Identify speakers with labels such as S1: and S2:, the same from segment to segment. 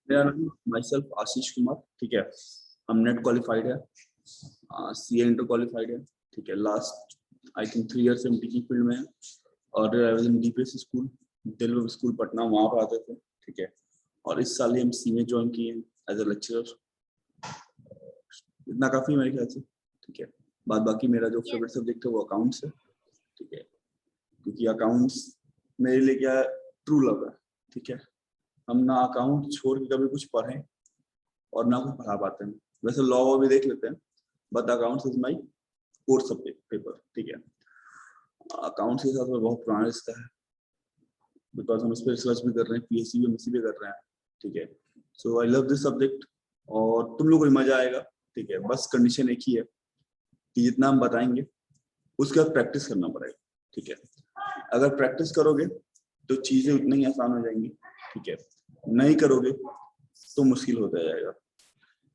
S1: मेरा नाम my self Ashish Kumar, ठीक है। हम नेट क्वालिफाइड है, सीए इंटर क्वालिफाइड है, ठीक है। लास्ट आई थिंक 3 इयर्स हम टीचिंग फील्ड में है और DPS school, Delhi school Patna, वहाँ पर आते थे, ठीक है। और इस साल ही हम सी में ज्वाइन किए हैं एज ए लेक्चरर। इतना काफी मेरे ख्याल से, ठीक है। बाद बाकी मेरा जो फेवरेट सब्जेक्ट है वो अकाउंट्स है, ठीक है। क्योंकि अकाउंट्स मेरे लिए क्या ट्रू लव है, ठीक है। हम ना अकाउंट छोड़ के कभी कुछ पढ़ें और ना कुछ पढ़ा पाते हैं। वैसे लॉ भी देख लेते हैं, but accounts is my core subject paper, ठीक है। अकाउंट्स के साथ में बहुत पुराना रिश्ता है, बिकॉज हम इस पर रिसर्च भी कर रहे हैं, पीएचडी भी एमएससी भी कर रहे हैं, ठीक है। सो आई लव दिस सब्जेक्ट और तुम लोगों को मजा आएगा, ठीक है। बस कंडीशन एक ही है कि जितना हम बताएंगे उसके बाद प्रैक्टिस करना पड़ेगा, ठीक है। अगर प्रैक्टिस करोगे तो चीजें उतनी ही आसान हो जाएंगी, ठीक है। नहीं करोगे तो मुश्किल होता जाएगा,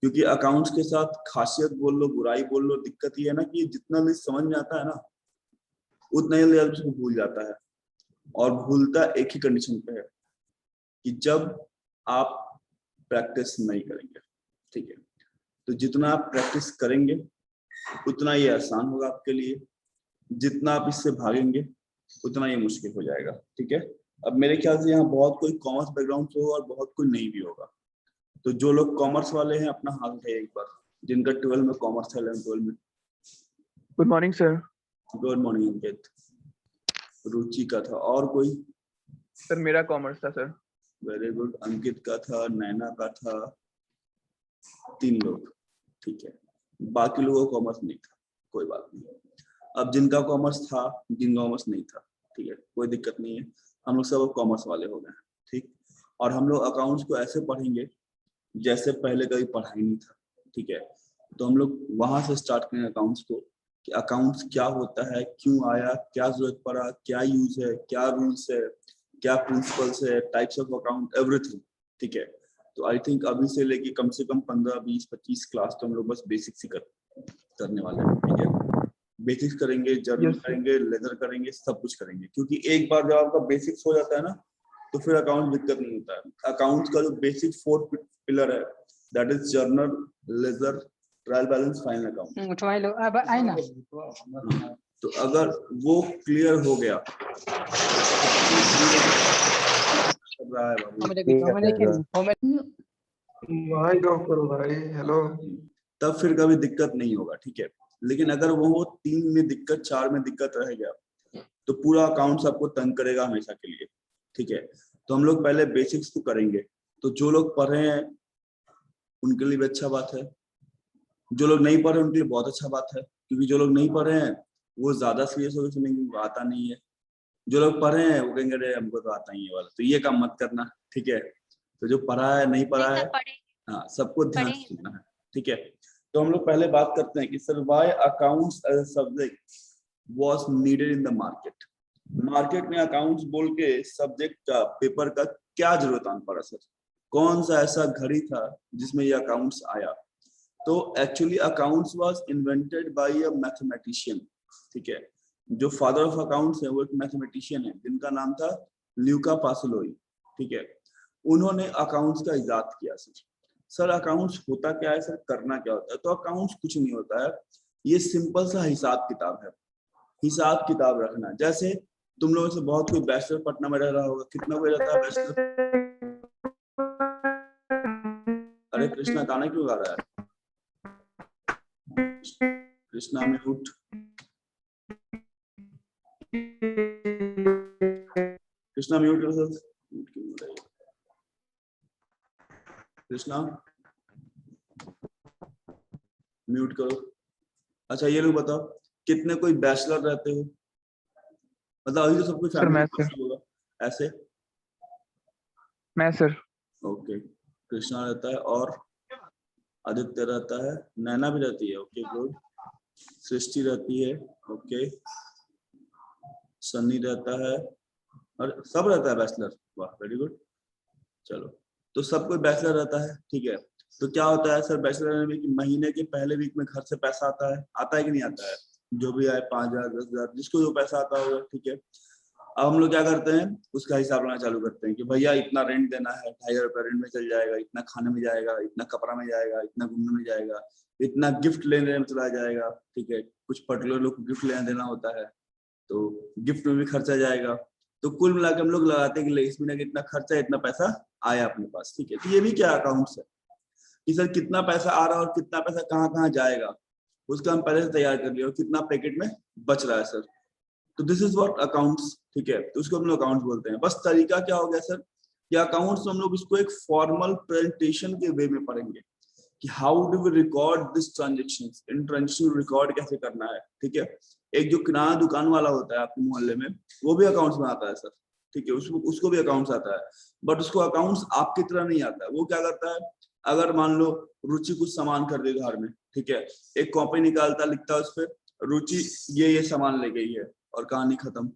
S1: क्योंकि अकाउंट्स के साथ खासियत बोल लो, बुराई बोल लो, दिक्कत ये है ना कि जितना भी समझ में आता है ना उतना ही जल्दी उसको भूल जाता है। और भूलता एक ही कंडीशन पे है कि जब आप प्रैक्टिस नहीं करेंगे, ठीक है। तो जितना आप प्रैक्टिस करेंगे उतना ये आसान होगा आपके लिए, जितना आप इससे भागेंगे उतना ये मुश्किल हो जाएगा, ठीक है। अब मेरे ख्याल से यहाँ बहुत कोई कॉमर्स बैकग्राउंड से होगा और बहुत कोई नहीं भी होगा। तो जो लोग कॉमर्स वाले हैं अपना हाथ उठाइए एक बार, जिनका 12 में कॉमर्स है, 11-12 में।
S2: Good morning sir.
S1: Good morning Ankit. Ruchi का था और कोई?
S2: सर मेरा कॉमर्स था सर।
S1: Very good. अंकित का था, नैना का था, 3 लोग, ठीक है। बाकी लोगों का कॉमर्स नहीं था, कोई बात नहीं। अब जिनका कॉमर्स था, जिनका कॉमर्स नहीं था, ठीक है, कोई दिक्कत नहीं है। हम लोग सब कॉमर्स वाले हो गए, ठीक। और हम लोग अकाउंट्स को ऐसे पढ़ेंगे जैसे पहले कभी पढ़ा ही नहीं था, ठीक है। तो हम लोग वहां से स्टार्ट करेंगे अकाउंट्स को, कि अकाउंट्स क्या होता है, क्यों आया, क्या जरूरत पड़ा, क्या यूज है, क्या रूल्स है, क्या प्रिंसिपल्स है, टाइप्स ऑफ अकाउंट, एवरीथिंग, ठीक है। तो आई थिंक अभी से लेके कम से कम 15, 20, 25 क्लास तो हम लोग बस बेसिक्स ही करने वाले हैं, ठीक है। बेसिक्स करेंगे, जर्नल करेंगे, लेजर करेंगे, सब कुछ करेंगे, क्योंकि एक बार जब आपका बेसिक्स हो जाता है ना तो फिर अकाउंट दिक्कत नहीं होता है। अकाउंट्स का जो बेसिक 4 पिलर है, that is journal, ledger, trial balance, final account. तो अगर वो क्लियर हो गया तब फिर कभी दिक्कत नहीं होगा, ठीक है। लेकिन अगर वो 3 में दिक्कत, 4 में दिक्कत रह गया तो पूरा अकाउंट्स आपको तंग करेगा हमेशा के लिए, ठीक है। तो हम लोग पहले बेसिक्स तो करेंगे। तो जो लोग पढ़ रहे हैं उनके लिए भी अच्छा बात है, जो लोग नहीं पढ़ रहे उनके लिए बहुत अच्छा बात है, क्योंकि जो लोग नहीं पढ़ रहे हैं वो ज्यादा सीरियस होकर सुनेंगे, आता नहीं है। जो लोग पढ़ रहे हैं वो कहेंगे अरे हमको तो आता ही है वाला, तो ये काम मत करना, ठीक है। तो जो पढ़ा है, नहीं पढ़ा है, हाँ, सबको ध्यान से सुनना है, ठीक है। तो हम लोग पहले बात करते हैं कि sir why accounts as a subject was needed in the market. Market में अकाउंट्स बोल के सब्जेक्ट का, पेपर का क्या जरूरत आन पड़ा सर? कौन सा ऐसा घड़ी था जिसमें ये अकाउंट्स आया? तो actually accounts was invented by a mathematician, ठीक है। जो फादर ऑफ अकाउंट्स है वो एक मैथमेटिशियन है जिनका नाम था ल्यूका पासोलोई, ठीक है। उन्होंने अकाउंट्स का इजाद किया सर। सर अकाउंट्स होता क्या है सर, करना क्या होता है? तो अकाउंट्स कुछ नहीं होता है, ये सिंपल सा हिसाब किताब है। हिसाब किताब रखना, जैसे तुम लोगों से बहुत कोई बैचलर पटना में रह रहा होगा, कितना कोई रहता है बैचलर? अरे कृष्णा गाना क्यों गा रहा है? कृष्णा म्यूट। कृष्णा म्यूट करो सर। कृष्णा म्यूट करो। अच्छा ये लोग बताओ, कितने कोई बैचलर रहते हो? मतलब अभी तो सब कुछ फैमिली होगा ऐसे।
S2: मैं सर।
S1: ओके, कृष्णा रहता है और आदित्य रहता है, नैना भी रहती है, ओके गुड। सृष्टि रहती है, ओके। सन्नी रहता है और सब रहता है बैचलर, वाह वेरी गुड। चलो, तो सब कोई बैचलर रहता है, ठीक है। तो क्या होता है सर बैचलर में कि महीने के पहले वीक में घर से पैसा आता है कि नहीं आता है? जो भी आए 5,000, 10,000, जिसको जो पैसा आता होगा, ठीक है। अब हम लोग क्या करते हैं, उसका हिसाब लगाना चालू करते हैं कि भैया इतना रेंट देना है, 2500 रुपया रेंट में चल जाएगा, इतना खाने में जाएगा, इतना कपड़ा में जाएगा, इतना घूमने में जाएगा, इतना गिफ्ट लेने में चला जाएगा। ठीक है, कुछ पर्टिकुलर लोग को गिफ्ट लेना देना होता है तो गिफ्ट में भी खर्चा जाएगा। तो कुल मिला के हम लोग लगाते हैं कि इस महीने का इतना खर्चा, इतना पैसा आया अपने पास। ठीक है, तो ये भी क्या अकाउंट्स है कि सर कितना पैसा आ रहा है और कितना पैसा कहाँ कहाँ जाएगा, उसका हम पहले से तैयार कर लिया और कितना पैकेट में बच रहा है सर। तो दिस इज व्हाट अकाउंट्स। ठीक है, तो उसको हम लोग अकाउंट्स बोलते हैं। बस तरीका क्या हो गया सर कि अकाउंट्स हम लोग इसको एक फॉर्मल प्रेजेंटेशन के वे में पढ़ेंगे कि how do we record this transactions, इन ट्रांजेक्शन रिकॉर्ड कैसे करना है। ठीक है, एक जो किराना दुकान वाला होता है आपके मोहल्ले में, वो भी अकाउंट्स बनाता है सर। ठीक है, उसको भी अकाउंट्स आता है, बट उसको अकाउंट्स आपकी तरह नहीं आता है। वो क्या करता है, अगर मान लो रुचि कुछ सामान कर दे घर में, ठीक है, एक कॉपी निकालता, लिखता है उस पर रुचि ये सामान ले गई है और कहानी खत्म।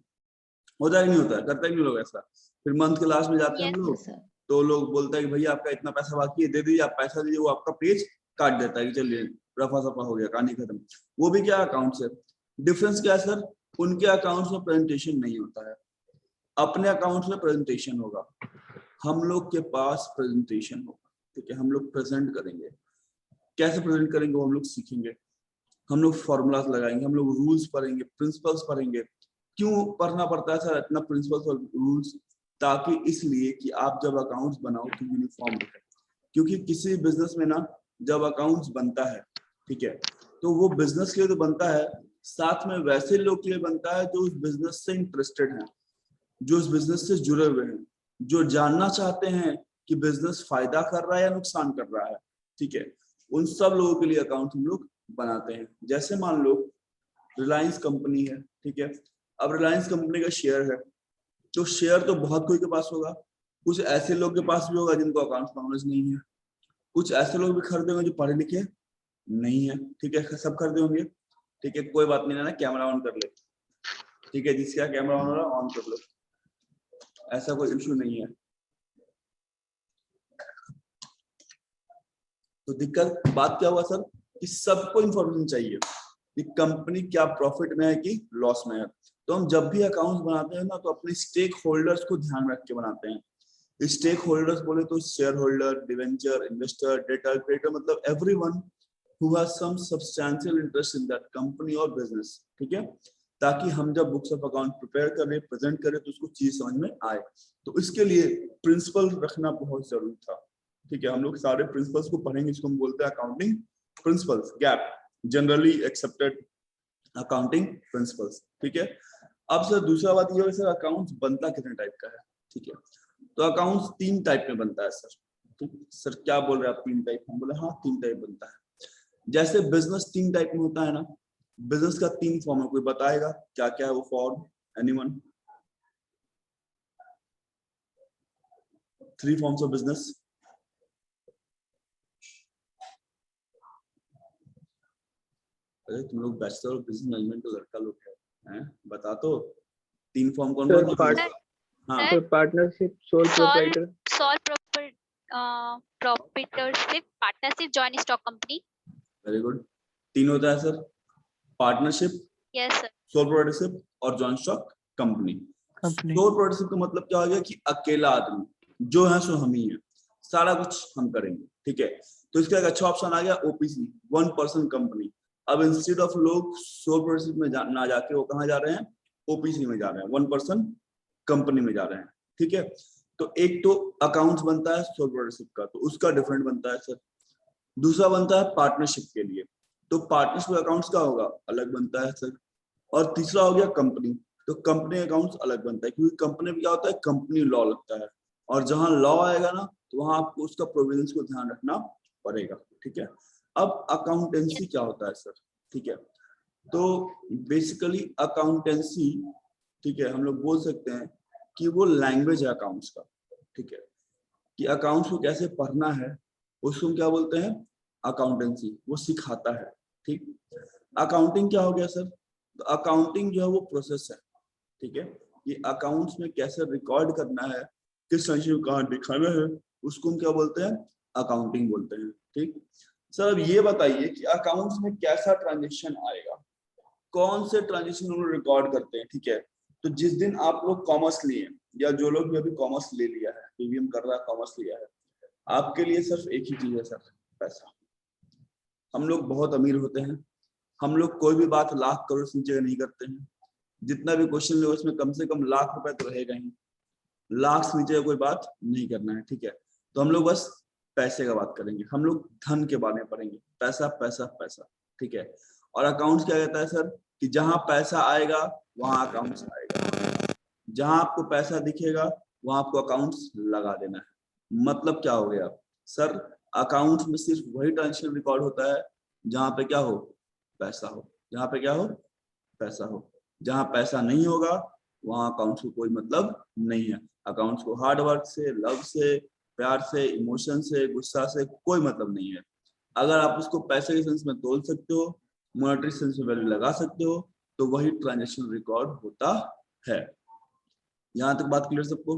S1: होता ही नहीं होता है, करता ही नहीं लोग ऐसा। फिर मंथ के लास्ट में जाते हैं हम लोग, तो लोग बोलते हैं कि भैया आपका इतना पैसा बाकी है, दे दीजिए, आप पैसा दीजिए, वो आपका पेज काट देता है कि चलिए रफा सफा हो गया, कहानी खत्म। वो भी क्या अकाउंट्स है। डिफरेंस क्या है सर, उनके अकाउंट्स में प्रेजेंटेशन नहीं होता है, अपने अकाउंट्स में प्रेजेंटेशन होगा। हम लोग के पास प्रेजेंटेशन होगा। ठीक है, हम लोग प्रेजेंट करेंगे, कैसे प्रेजेंट करेंगे वो हम लोग सीखेंगे। हम लोग फॉर्मूलाज लगाएंगे, हम लोग रूल्स पढ़ेंगे, प्रिंसिपल्स पढ़ेंगे। क्यों पढ़ना पड़ता है सर इतना प्रिंसिपल्स और रूल्स, ताकि इसलिए कि आप जब अकाउंट्स बनाओ तो यूनिफॉर्म रहे। क्योंकि किसी बिजनेस में ना जब अकाउंट्स बनता है, ठीक है, तो वो बिजनेस के लिए तो बनता है, साथ में वैसे लोग के लिए बनता है जो उस बिजनेस से इंटरेस्टेड हैं, जो उस बिजनेस से जुड़े हुए हैं, जो जानना चाहते हैं कि बिजनेस फायदा कर रहा है या नुकसान कर रहा है। ठीक है, उन सब लोगों के लिए अकाउंट हम लोग बनाते हैं। जैसे मान लो रिलायंस कंपनी है, ठीक है, अब रिलायंस कंपनी का शेयर है, तो शेयर तो बहुत कोई के पास होगा, कुछ ऐसे लोग के पास भी होगा जिनको अकाउंट नॉलेज नहीं है, कुछ ऐसे लोग भी खरीदे होंगे जो पढ़े लिखे नहीं है। ठीक है, सब खरीदे होंगे। ठीक है, कोई बात नहीं ना, कैमरा ऑन कर ले। ठीक है, जिसका कैमरा ऑन हो रहा है ऑन कर लो, ऐसा कोई इशू नहीं है। तो दिक्कत बात क्या हुआ सर कि सबको इंफॉर्मेशन चाहिए कि कंपनी क्या प्रॉफिट में है कि लॉस में है। तो हम जब भी अकाउंट्स बनाते हैं ना, तो अपने स्टेक होल्डर्स को ध्यान रख के बनाते हैं। स्टेक होल्डर्स बोले तो shareholder, debenture, investor, debtor creditor, मतलब everyone who has some substantial interest in that company और बिजनेस। ठीक है, ताकि हम जब बुक्स ऑफ अकाउंट प्रिपेयर करें, प्रेजेंट करें, तो उसको चीज समझ में आए। तो इसके लिए प्रिंसिपल रखना बहुत जरूरी था। ठीक है, हम लोग सारे प्रिंसिपल्स को पढ़ेंगे, इसको हम बोलते हैं accounting principles, gap, generally accepted accounting principles. ठीक है, अब सर दूसरा बात ये है सर अकाउंट्स बनता कितने टाइप का है। ठीक है, तो अकाउंट्स 3 टाइप में बनता है सर। ठीक, सर क्या बोल रहे हैं आप 3 टाइप? हम बोले हाँ 3 टाइप बनता है। जैसे बिजनेस 3 टाइप में होता है ना, बिजनेस का 3 फॉर्म है, कोई बताएगा क्या क्या है वो form? Anyone? 3 forms of business. अरे तुम लोग बैचलर ऑफ बिजनेस मैनेजमेंट का लड़का लोग हैं, बता तो 3 फॉर्म कौन कौन सा? हाँ,
S2: sir partnership, sole proprietor,
S3: proprietorship, partnership, joint stock company.
S1: Very good. 3 होता है sir, partnership,
S3: yes sir,
S1: sole proprietorship और joint stock company. Sole proprietorship का मतलब क्या हो गया कि अकेला आदमी जो है सो हम ही है, सारा कुछ हम करेंगे। ठीक है, तो इसका एक अच्छा ऑप्शन आ गया ओपीसी, 1 पर्सन कंपनी। अब इंस्टेड ऑफ लोग सोल प्रोप्राइटरशिप में ना जाके वो कहाँ जा रहे हैं, ओपीसी में जा रहे हैं, 1 पर्सन कंपनी में जा रहे हैं। ठीक है, तो एक तो अकाउंट्स बनता है सोल प्रोप्राइटरशिप का, तो उसका डिफरेंट बनता है सर। दूसरा बनता है पार्टनरशिप के लिए, तो पार्टनरशिप अकाउंट्स का होगा अलग बनता है सर। और तीसरा हो गया कंपनी, तो कंपनी अकाउंट्स अलग बनता है, क्योंकि कंपनी में क्या होता है, कंपनी लॉ लगता है, और जहां लॉ आएगा ना तो वहां आपको उसका प्रोविजंस को ध्यान रखना पड़ेगा। ठीक है, अब अकाउंटेंसी क्या होता है सर? ठीक है, तो बेसिकली अकाउंटेंसी, ठीक है, हम लोग बोल सकते हैं कि वो लैंग्वेज है अकाउंट्स का। ठीक है, कि अकाउंट्स को कैसे पढ़ना है उसको हम क्या बोलते हैं, अकाउंटेंसी, वो सिखाता है। ठीक, अकाउंटिंग क्या हो गया सर? तो अकाउंटिंग जो है वो प्रोसेस है। ठीक है, ये अकाउंट्स में कैसे रिकॉर्ड करना है, किस संचय को कहाँ दिखाना है, उसको हम क्या बोलते हैं, अकाउंटिंग बोलते हैं। ठीक सर, अब ये बताइए कि अकाउंट्स में कैसा ट्रांजेक्शन आएगा, कौन से ट्रांजेक्शन हम लोग रिकॉर्ड करते हैं। ठीक है, तो जिस दिन आप लोग कॉमर्स लिए या जो लोग भी अभी कॉमर्स ले लिया है, पीवीएम कर रहा है, कॉमर्स लिया है, आपके लिए सिर्फ एक ही चीज है सर, पैसा। हम लोग बहुत अमीर होते हैं, हम लोग कोई भी बात लाख करोड़ से नीचे नहीं करते हैं। जितना भी क्वेश्चन लो उसमें कम से कम लाख रुपए तो रहेगा ही, लाख से नीचे कोई बात नहीं करना है, ठीक है। तो हम लोग बस पैसे का बात करेंगे, हम लोग धन के बारे में पढ़ेंगे, पैसा पैसा पैसा, ठीक है। और अकाउंट्स क्या कहता है सर कि जहां पैसा आएगा वहां अकाउंट्स आएगा, जहां आपको पैसा दिखेगा वहां आपको अकाउंट्स लगा देना है। मतलब क्या हो गया सर, अकाउंट्स में सिर्फ वही ट्रांजेक्शन रिकॉर्ड होता है जहां पे क्या हो, पैसा हो, जहां पे क्या हो, पैसा हो। जहां पैसा नहीं होगा वहां अकाउंट्स को कोई मतलब नहीं है। अकाउंट्स को हार्ड वर्क से, लव से, प्यार से, इमोशन से, गुस्सा से कोई मतलब नहीं है। अगर आप उसको पैसे के सेंस में तोल सकते हो, मॉनेटरी सेंस में वैल्यू लगा सकते हो, तो वही ट्रांजैक्शन रिकॉर्ड होता है। यहाँ तक बात क्लियर सबको?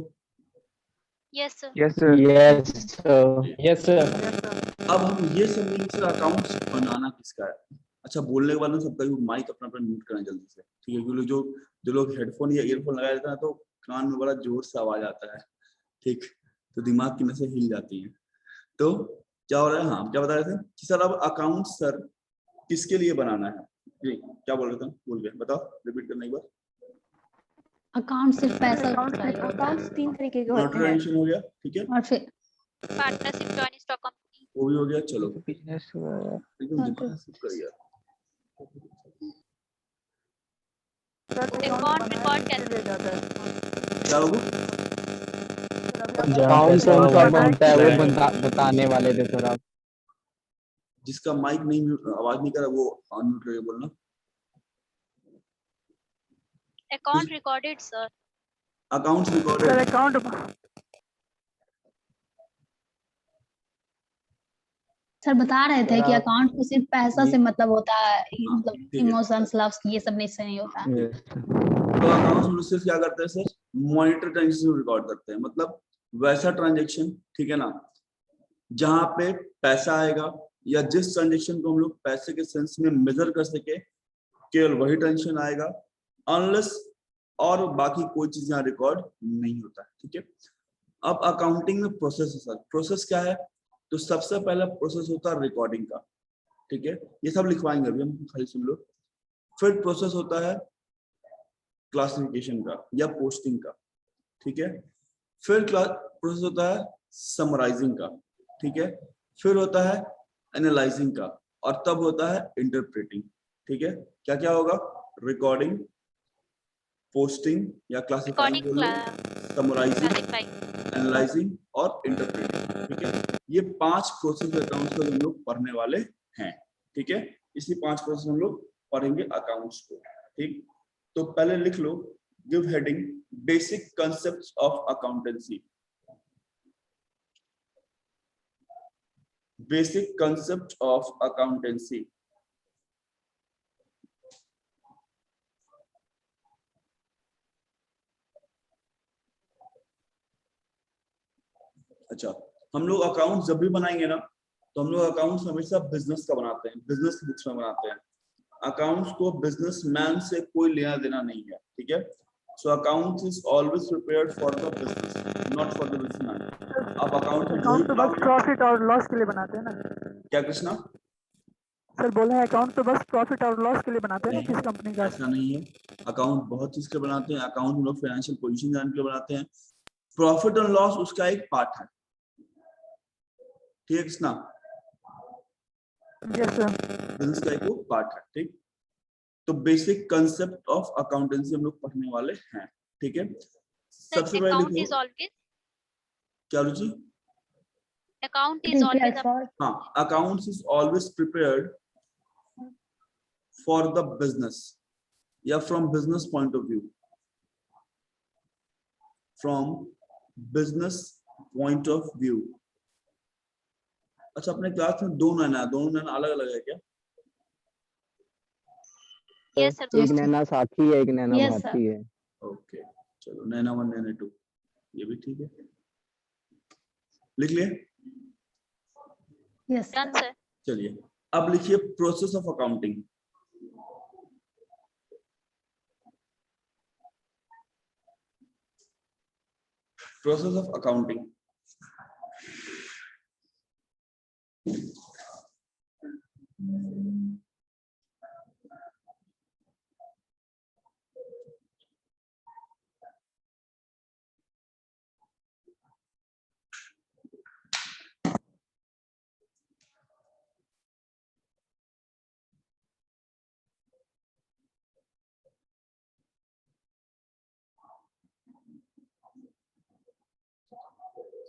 S3: Yes, sir.
S2: Yes, sir.
S4: Yes, sir.
S2: Yes, sir.
S1: अब हम ये समझेंगे सर अकाउंट्स बनाना किसका है। अच्छा, बोलने के बाद ना सबका माइक अपना अपना म्यूट करना जल्दी से, ठीक है, क्योंकि जो लोग हेडफोन या ईयरफोन लगाए रहते हैं तो कान में बड़ा जोर से आवाज आता है, ठीक, तो दिमाग की नसें हिल जाती हैं। तो क्या हो रहा है, हाँ क्या बता रहे थे कि सर अब अकाउंट सर किसके लिए बनाना है, जी क्या बोल रहे थे, भूल गए, बताओ, रिपीट करना एक बार।
S5: अकाउंट सिर्फ पैसा
S6: अकाउंट्स 3 तरीके के होते हैं।
S1: ट्रांजेक्शन हो गया, ठीक है,
S5: और फिर
S3: Partnership, joint stock company.
S1: वो भी हो गया, चलो
S2: Business
S1: एकदम दिमाग शिफ्ट कर यार।
S3: Account record कैसे?
S1: क्या होगा,
S4: अकाउंट कौन सा बनता है वो बताने वाले थे सर आप।
S1: जिसका माइक नहीं आवाज नहीं कर रहा वो अनम्यूट करके बोलना।
S3: Account recorded, sir.
S1: Account recorded,
S5: sir बता रहे थे कि अकाउंट को सिर्फ पैसा से मतलब होता है,
S1: हाँ,
S5: मतलब
S1: ठीक है।
S5: इमोशंस, लव्स ये सब नहीं से नहीं होता है।
S1: तो अकाउंट्स में सिर्फ क्या करते हैं सर, मॉनिटर ट्रांजेक्शन रिकॉर्ड करते हैं, मतलब वैसा ट्रांजेक्शन, ठीक है ना, जहां पे पैसा आएगा या जिस ट्रांजेक्शन को हम लोग पैसे के सेंस में मेजर कर सके, केवल वही ट्रांजेक्शन आएगा, अनलेस और बाकी कोई चीज यहाँ रिकॉर्ड नहीं होता है, ठीक है। अब अकाउंटिंग में प्रोसेस है सर, प्रोसेस क्या है, तो सबसे पहला प्रोसेस होता है रिकॉर्डिंग का, ठीक है, ये सब लिखवाएंगे अभी हम, खाली सुन लो। फिर प्रोसेस होता है क्लासिफिकेशन का या पोस्टिंग का, ठीक है। फिर प्रोसेस होता है समराइजिंग का, ठीक है। फिर होता है एनालाइजिंग का, और तब होता है इंटरप्रेटिंग, ठीक है। क्या क्या होगा, रिकॉर्डिंग, पोस्टिंग या classifying,
S3: Recording,
S1: summarising,
S3: classifying.
S1: Analysing और इंटरप्रेटिंग, ठीक है। ये 5 प्रोसेस अकाउंट्स को हम लोग पढ़ने वाले हैं, ठीक है। इसी 5 प्रोसेस हम लोग पढ़ेंगे अकाउंट्स को, ठीक। तो पहले लिख लो, give heading basic concepts of accountancy, basic concept of accountancy. अच्छा, हम लोग अकाउंट जब भी बनाएंगे ना, तो हम लोग अकाउंट्स हमेशा बिजनेस का बनाते हैं, बिजनेस बुक्स में बनाते हैं। अकाउंट्स को बिजनेसमैन से कोई लेना देना नहीं है, ठीक है। So accounts is always prepared for the business, not for the businessman. आप अकाउंट में जो
S6: तो बस प्रॉफिट और लॉस के लिए बनाते हैं ना
S1: क्या कृष्णा,
S6: सर, बोले हैं अकाउंट तो बस प्रॉफिट और लॉस के लिए बनाते हैं ना,
S1: नहीं,
S6: किस कंपनी का।
S1: ऐसा नहीं है। अकाउंट बहुत चीज के बनाते हैं, अकाउंट हम लोग फाइनेंशियल पोजीशन जानने के लिए बनाते हैं। प्रॉफिट और लॉस उसका एक पार्ट है, ठीक है कृष्णा,
S6: यस सर।
S1: बिजनेस का एक वो पार्ट है, ठीक। तो बेसिक कंसेप्ट ऑफ अकाउंटेंसी हम लोग पढ़ने वाले हैं, ठीक है।
S3: Sir,
S1: सबसे पहले
S3: account is
S1: लिखो,
S3: always
S1: क्या Ruchi,
S3: account is always a
S1: हाँ, accounts is always prepared for the business या from business point of view, from business point of view. अच्छा, अपने क्लास में दोनों नैना अलग अलग है क्या?
S3: yes sir.
S4: एक नैना साथी है, एक नैना
S5: Yes, sir.
S4: भाती है।
S1: ओके, चलो नैना 1 नैना 2, ये भी ठीक है, लिख लिए।
S5: Yes
S3: Done sir.
S1: चलिए अब लिखिए process of accounting. Process of accounting.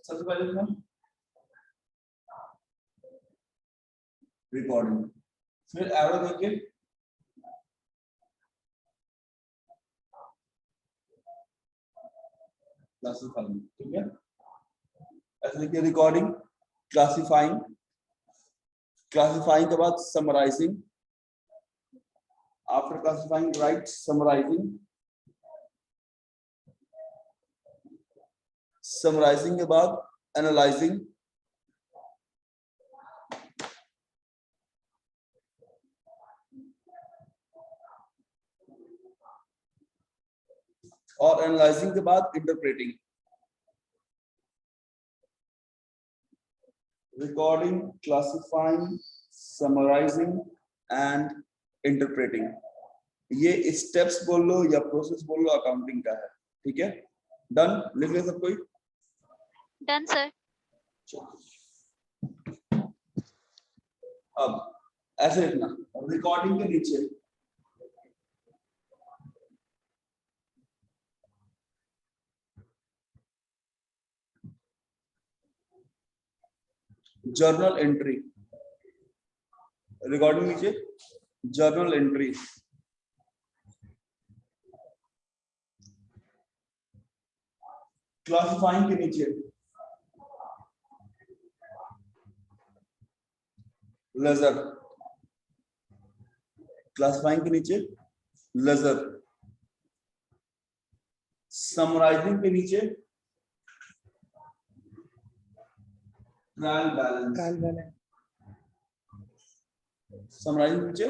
S1: सबसे पहले इसमें रिकॉर्डिंग, फिर एरो देके क्लासिफाइंग, ठीक है। ऐसे देखिए रिकॉर्डिंग, क्लासिफाइंग, क्लासिफाइंग के बाद summarising, after classifying right summarising, summarising के बाद एनालाइजिंग, और एनालाइजिंग के बाद interpreting. Recording, classifying, summarising and interpreting, ये स्टेप्स बोल लो या प्रोसेस बोल लो अकाउंटिंग का है, ठीक है। डन, लिख ले सब कोई।
S3: Done, sir.
S1: अब ऐसे लिखना, रिकॉर्डिंग के नीचे जर्नल एंट्री, रिकॉर्डिंग नीचे जर्नल एंट्री, क्लासिफाइंग के नीचे लेजर, क्लासिफाइंग के नीचे लेजर, समराइजिंग के नीचे ट्रायल बैलेंस, समराइजिंग के नीचे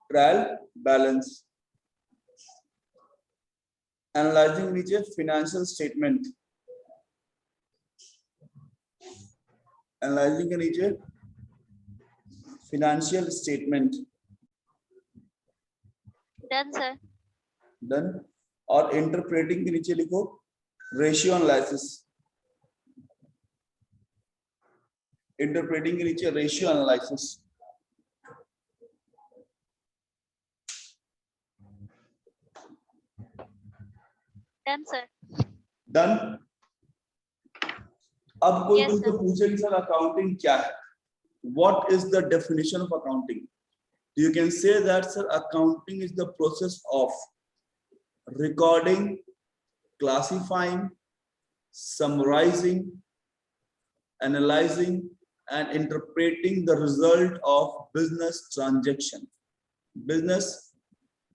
S1: ट्रायल बैलेंस, एनालाइजिंग नीचे फिनेंशियल स्टेटमेंट, एनालाइजिंग के नीचे financial statement.
S3: Done, sir.
S1: Done, और इंटरप्रेटिंग के नीचे लिखो रेशियो एनालिसिस, इंटरप्रेटिंग के नीचे ratio analysis.
S3: Done, sir.
S1: Done. अब कोई
S3: Yes,
S1: तुमसे
S3: sir.
S1: पूछे कि सर अकाउंटिंग क्या है, what is the definition of accounting? You can say that sir, accounting is the process of recording, classifying, summarizing, analyzing and interpreting the result of business transaction. Business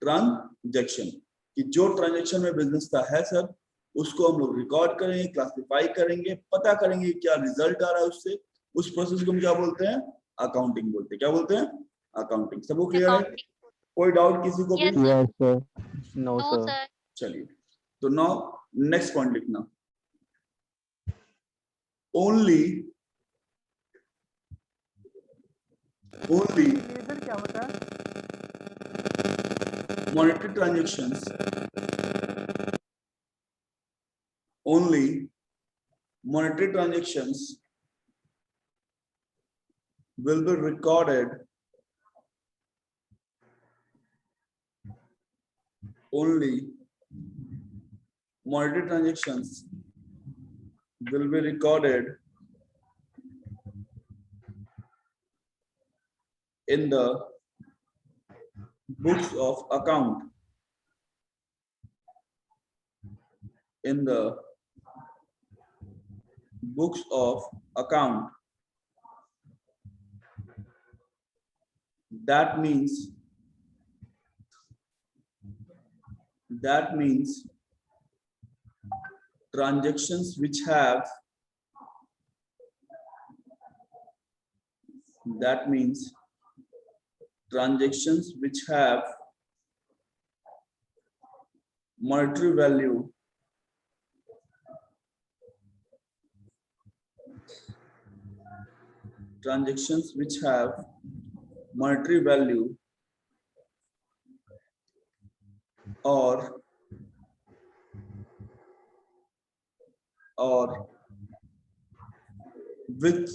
S1: transaction, कि जो transaction में business का है sir, उसको हम लोग record करेंगे, classify करेंगे, पता करेंगे क्या रिजल्ट आ रहा है उससे, उस प्रोसेस को हम क्या बोलते हैं, अकाउंटिंग बोलते हैं। क्या बोलते हैं, अकाउंटिंग। सबको क्लियर है?
S3: Accounting.
S1: कोई डाउट किसी को भी?
S3: Yes, sir.
S4: Yes sir, no
S3: No,
S4: sir.
S3: sir.
S1: चलिए, तो नाउ नेक्स्ट पॉइंट लिखना, ओनली
S6: लेजर क्या होता है?
S1: monetary transactions, only monetary transactions will be recorded, only monetary transactions will be recorded in the books of account, in the books of account. That means transactions which have, that means transactions which have monetary value transactions which have monetary value or which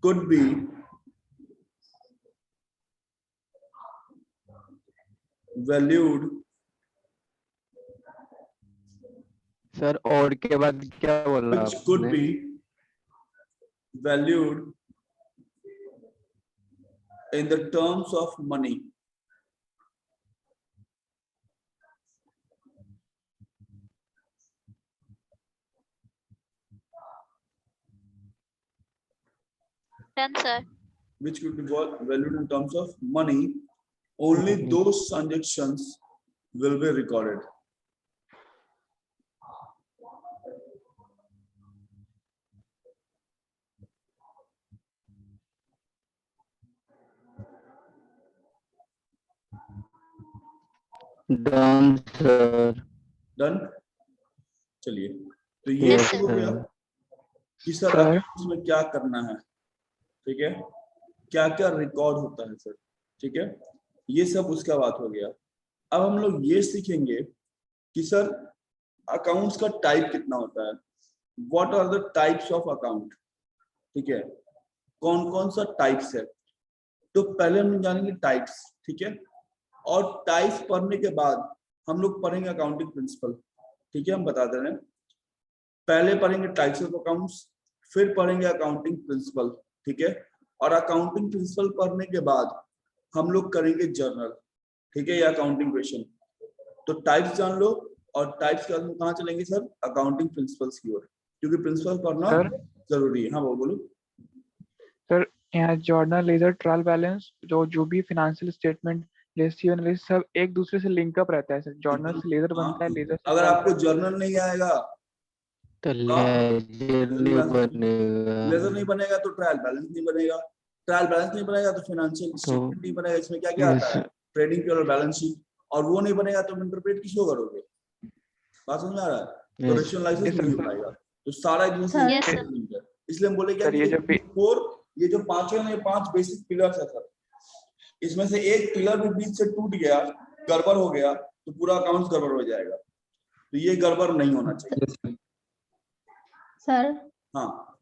S1: could be valued
S4: sir और के बाद क्या बोला
S1: which could
S4: आपने?
S1: be valued in the terms of money.
S3: Done, sir.
S1: Which could be valued in terms of money. Only those transactions will be recorded.
S4: Done, sir.
S1: Done. चलिए तो ये
S3: Yes,
S1: हो
S3: sir.
S1: गया कि सर
S6: Sir.
S1: इसमें क्या करना है, ठीक है, क्या क्या रिकॉर्ड होता है सर, ठीक है, ये सब उसका बात हो गया। अब हम लोग ये सीखेंगे कि सर अकाउंट्स का टाइप कितना होता है, what are the types of account, ठीक है, कौन कौन सा टाइप्स है। तो पहले हम जानेंगे टाइप्स, ठीक है, और टाइप्स पढ़ने के बाद हम लोग पढ़ेंगे अकाउंटिंग प्रिंसिपल, ठीक है, हम बता दे रहे हैं। पहले पढ़ेंगे टाइप्स ऑफ अकाउंट्स, फिर पढ़ेंगे अकाउंटिंग प्रिंसिपल, ठीक है, और अकाउंटिंग प्रिंसिपल पढ़ने के बाद हम लोग करेंगे जर्नल, ठीक है, या अकाउंटिंग क्वेश्चन। तो टाइप्स जान लो और टाइप्स के बाद हम कहाँ चलेंगे सर, अकाउंटिंग प्रिंसिपल्स की ओर, क्योंकि प्रिंसिपल पढ़ना
S6: सर।
S1: जरूरी है। हाँ वो बोलो
S6: सर यहाँ जर्नल, लेजर, ट्रायल बैलेंस, जो भी फाइनेंशियल स्टेटमेंट, रेशियो एनालिसिस सब एक दूसरे से लिंकअप रहता है सर। जर्नल से लेजर बनता है, लेजर से
S1: अगर
S6: trial
S1: आपको जर्नल नहीं आएगा
S4: तो लेजर नहीं बनेगा,
S1: लेजर नहीं बनेगा तो ट्रायल बैलेंस नहीं बनेगा, ट्रायल बैलेंस नहीं बनेगा तो फाइनेंशियल स्टेटमेंट नहीं बनेगा। इसमें क्या क्या आता है, ट्रेडिंग और बैलेंस शीट, और वो नहीं बनेगा तो इंटरप्रेट किसको करोगे, बात समझ में आ रहा है, तो रेशियो एनालिसिस नहीं हो पाएगा। तो सारा एक दूसरे
S3: Yes,
S1: से
S3: sir.
S1: लिंक है, इसलिए हम बोले क्या
S6: सर,
S1: ये जो पांचों में 5 बेसिक पिलर्स है सर, इसमें से एक पिलर भी बीच से टूट गया, गड़बड़ हो गया तो पूरा अकाउंट गड़बड़ हो जाएगा, तो ये गड़बड़ नहीं होना चाहिए
S5: सर
S1: हाँ।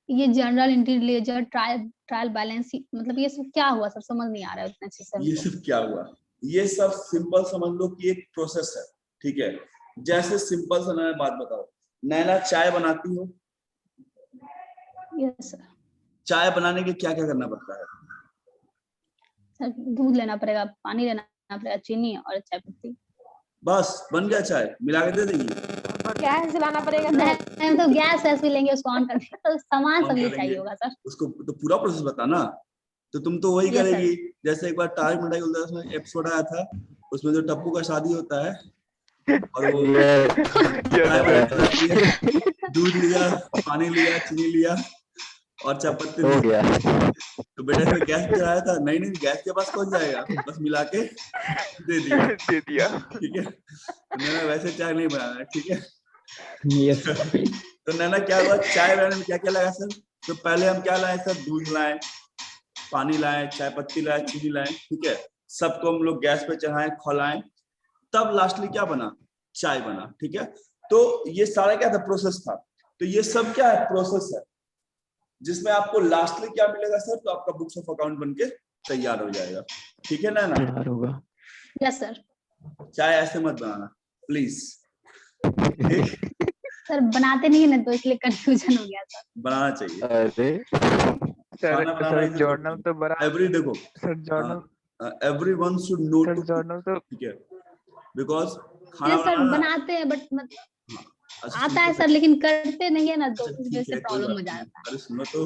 S5: ये general, entry, ledger, trial balance, मतलब ये सब क्या हुआ सर, समझ नहीं आ रहा है उतना अच्छे से
S1: ये
S5: हमको।
S1: सब क्या हुआ, ये सब सिंपल समझ लो कि एक प्रोसेस है, ठीक है। जैसे सिंपल सा मैं बात बताओ, नैना चाय बनाती हो,
S5: यस सर।
S1: चाय बनाने के क्या क्या करना पड़ता है,
S5: सर दूध लेना पड़ेगा, पानी लेना पड़ेगा, चीनी और चाय पत्ती,
S1: बस बन गया, चाय मिला के दे देंगे।
S7: गैस जलाना पड़ेगा
S5: नहीं तो गैस भी लेंगे, उसको ऑन कर देंगे, तो सामान
S1: ऑन
S5: सब ये
S1: करेंगे।
S5: चाहिए होगा सर।
S1: उसको तो पूरा प्रोसेस बताना, तो तुम तो वही
S5: Yes, sir.
S1: करेगी जैसे एक बार तारक मंडा बोलता है, उसमें एपिसोड आया था, उसमें जो टप्पू का शादी होता है और वो चाय बनाती है, दूध लिया, पानी लिया, चीनी लिया और चाय पत्ती
S4: हो
S1: लिया,
S4: गया।
S1: तो बेटा इसमें गैस जलाया था, नहीं नहीं गैस के पास कौन जाएगा, बस मिला के दे दिया,
S6: दे दिया।
S1: ठीक है। तो नैना वैसे चाय नहीं बनाना है, ठीक है।
S4: यस
S1: तो नैना क्या हुआ, चाय बनाने में क्या क्या लगा सर, तो पहले हम क्या लाए सर, दूध लाए, पानी लाए, चाय पत्ती लाए, चीनी लाए, ठीक है, सबको हम लोग गैस पे चढ़ाएं, खौलाएं, तब लास्टली क्या बना, चाय बना, ठीक है। तो ये सारा क्या था, प्रोसेस था। तो ये सब क्या है, प्रोसेस है, जिसमें आपको लास्टली क्या मिलेगा सर, तो आपका बुक्स ऑफ अकाउंट बनके तैयार हो जाएगा, ठीक है ना।
S4: तैयार होगा।
S5: Yes sir.
S1: चाय ऐसे मत बनाना प्लीज,
S5: सर बनाते नहीं है ना, तो इसलिए कंफ्यूजन हो गया सर।
S1: बनाना चाहिए।
S4: अरे
S1: खाना बनाना
S6: सर जर्नल तो बड़ा,
S1: एवरी देखो
S6: sir journal,
S1: everyone should know
S6: sir
S1: to,
S6: journal तो
S1: ठीक है, बिकॉज खाना
S5: ये सर
S1: बनाना
S5: बनाते हैं बट
S1: अच्छा,
S5: आता है
S1: सुनो
S5: सर, लेकिन करते नहीं है ना, तो
S1: अच्छा,
S5: इस
S1: ठीक
S5: वजह से
S1: है, कोई
S5: प्रॉब्लम हो
S1: बात नहीं।
S5: जाता
S1: अरे सुनो तो,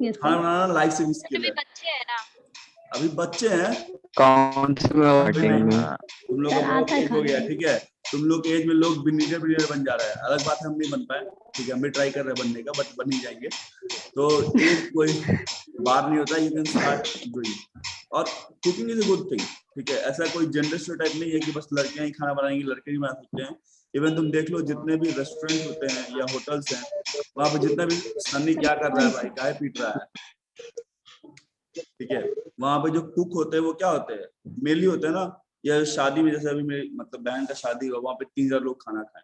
S5: है। यस
S1: खाना
S5: सर।
S1: बनाना लाइफ से मुश्किल
S3: अभी
S1: है,
S3: बच्चे हैं ना।
S1: अभी बच्चे हैं,
S4: कौन से में वर्किंग में?
S1: तुम लोग का
S5: सर,
S1: बहुत
S5: आता है
S1: एज हो गया,
S5: खाना।
S1: ठीक है, तुम लोग के एज में लोग बिनीडर बन जा रहा है, अलग बात है हम नहीं बन पाए, ठीक है, हम भी ट्राई कर रहे हैं बनने का, बट बन ही जाएंगे। तो एज कोई बात नहीं होता, यू कैन स्टार्ट डूइंग, और cooking is a good thing, ठीक है, ऐसा कोई जेंडर स्टीरियोटाइप नहीं है कि बस लड़कियां ही खाना बनाएंगी, लड़के नहीं बना सकते हैं। इवन तुम देख लो जितने भी रेस्टोरेंट होते हैं या होटल्स हैं, वहां पे जितना भी सन्नी क्या कर रहा है भाई, गाय पीट रहा है, ठीक है। वहां पे जो कुक होते हैं वो क्या होते हैं, मेनली होते हैं ना, या शादी में जैसे अभी मेरी मतलब बहन का शादी हुआ, वहां पे 3000 लोग खाना खाए,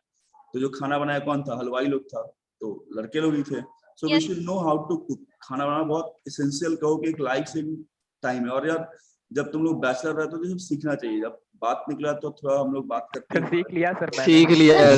S1: तो जो खाना बनाया कौन था, हलवाई लोग था, तो लड़के लोग ही थे। So we
S3: Yes.
S1: Should know how to cook. खाना बनाना बहुत इसेंशियल कहो कि एक लाइफ सेविंग टाइम है। और यार जब तुम लोग बैचलर रहते हो तो सब सीखना चाहिए। जब बात निकला तो थोड़ा हम लोग बात करते
S6: सर
S1: हैं।
S6: सीख लिया सर मैंने।
S4: सीख लिया है।